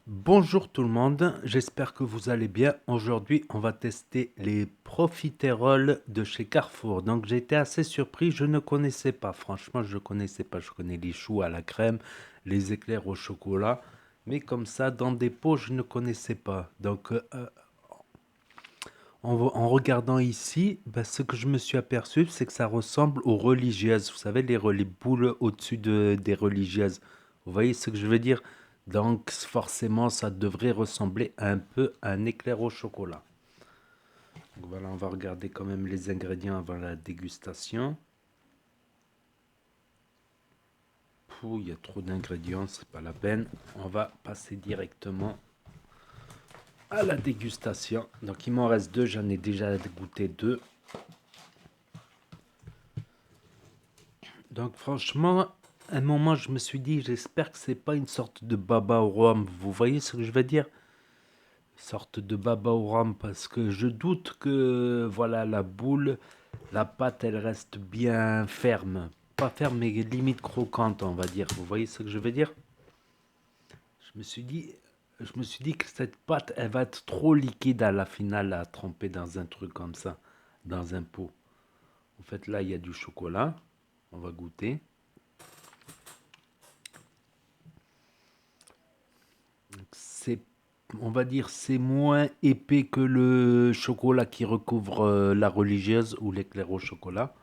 Bonjour tout le monde, j'espère que vous allez bien. Aujourd'hui, on va tester les profiteroles de chez Carrefour. Donc j'ai été assez surpris, je ne connaissais pas. Franchement, je ne connaissais pas. Je connais les choux à la crème, les éclairs au chocolat. Mais comme ça, dans des pots, je ne connaissais pas. Donc en regardant ici, ben, ce que je me suis aperçu, c'est que ça ressemble aux religieuses. Vous savez, les boules au-dessus des religieuses. Vous voyez ce que je veux dire? Donc, forcément, ça devrait ressembler un peu à un éclair au chocolat. Donc, voilà, on va regarder quand même les ingrédients avant la dégustation. Pouh, il y a trop d'ingrédients, c'est pas la peine. On va passer directement à la dégustation. Donc, il m'en reste deux, j'en ai déjà goûté deux. Donc franchement, à un moment, je me suis dit, j'espère que c'est pas une sorte de baba au rhum. Vous voyez ce que je veux dire? Une sorte de baba au rhum, parce que je doute que, voilà, la boule, la pâte, elle reste bien ferme. Pas ferme, mais limite croquante, on va dire. Vous voyez ce que je veux dire? Je me suis dit, je me suis dit que cette pâte, elle va être trop liquide à la finale à tremper dans un truc comme ça, dans un pot. En fait, là, il y a du chocolat. On va goûter. C'est, on va dire, c'est moins épais que le chocolat qui recouvre la religieuse ou l'éclair au chocolat.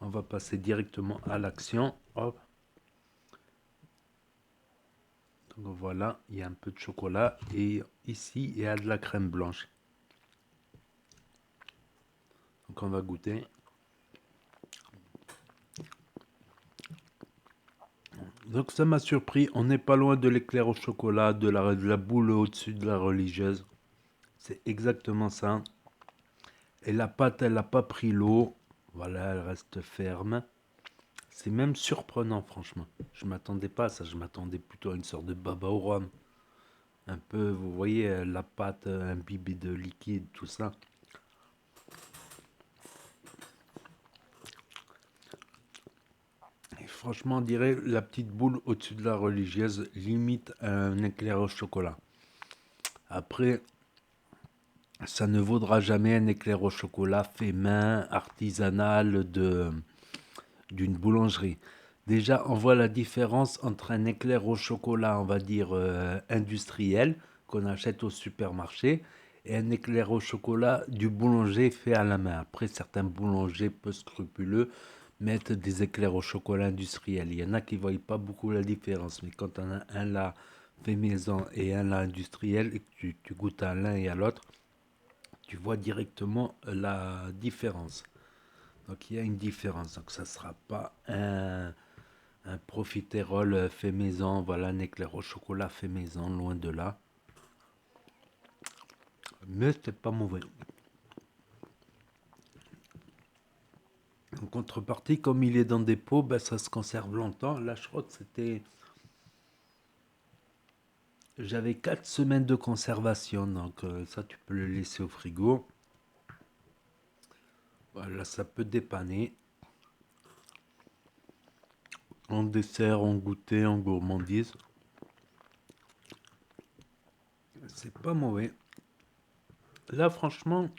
On va passer directement à l'action. Hop. Donc voilà, il y a un peu de chocolat et ici il y a de la crème blanche. Donc on va goûter. Donc ça m'a surpris, on n'est pas loin de l'éclair au chocolat, de la boule au-dessus de la religieuse. C'est exactement ça. Et la pâte, elle n'a pas pris l'eau. Voilà, elle reste ferme. C'est même surprenant, franchement. Je m'attendais pas à ça. Je m'attendais plutôt à une sorte de baba au rhum. Un peu, vous voyez, la pâte imbibée de liquide, tout ça. Et franchement, on dirait la petite boule au-dessus de la religieuse, limite un éclair au chocolat. Après, ça ne vaudra jamais un éclair au chocolat fait main, artisanal d'une boulangerie. Déjà, on voit la différence entre un éclair au chocolat, on va dire industriel, qu'on achète au supermarché, et un éclair au chocolat du boulanger fait à la main. Après, certains boulangers peu scrupuleux mettent des éclairs au chocolat industriels. Il y en a qui ne voient pas beaucoup la différence, mais quand on a un là fait maison et un là industriel, et que tu goûtes à l'un et à l'autre, tu vois directement la différence. Donc il y a une différence. Donc ça ne sera pas un profiterole fait maison, voilà, un éclair au chocolat fait maison, loin de là. Mais c'est pas mauvais. En contrepartie, comme il est dans des pots, ben, ça se conserve longtemps. Là, je crois que c'était. J'avais 4 semaines de conservation, donc ça, tu peux le laisser au frigo. Voilà, ça peut dépanner. En dessert, en goûter, en gourmandise. C'est pas mauvais. Là, franchement,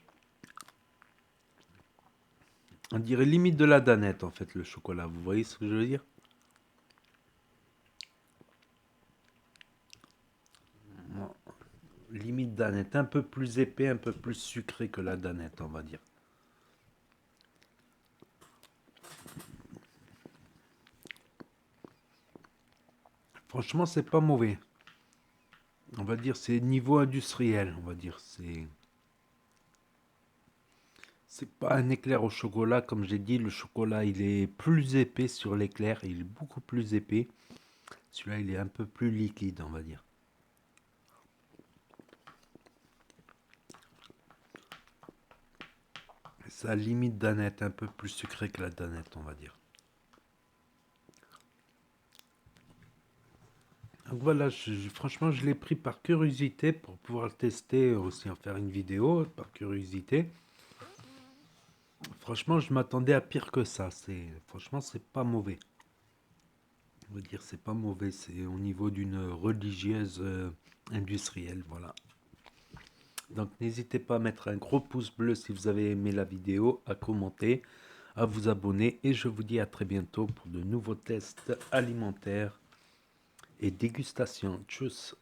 on dirait limite de la danette, en fait, le chocolat. Vous voyez ce que je veux dire? Limite danette, un peu plus épais, un peu plus sucré que la danette, on va dire. Franchement, c'est pas mauvais. On va dire c'est niveau industriel, on va dire c'est pas un éclair au chocolat comme j'ai dit, le chocolat il est plus épais sur l'éclair, il est beaucoup plus épais. Celui-là il est un peu plus liquide, on va dire. Ça limite danette, un peu plus sucré que la danette, on va dire. Donc voilà, franchement je l'ai pris par curiosité pour pouvoir le tester, aussi en faire une vidéo par curiosité. Franchement, je m'attendais à pire que ça. Franchement, c'est pas mauvais. On va dire, c'est pas mauvais. C'est au niveau d'une religieuse industriel, voilà. Donc n'hésitez pas à mettre un gros pouce bleu si vous avez aimé la vidéo, à commenter, à vous abonner et je vous dis à très bientôt pour de nouveaux tests alimentaires et dégustation. Tchuss!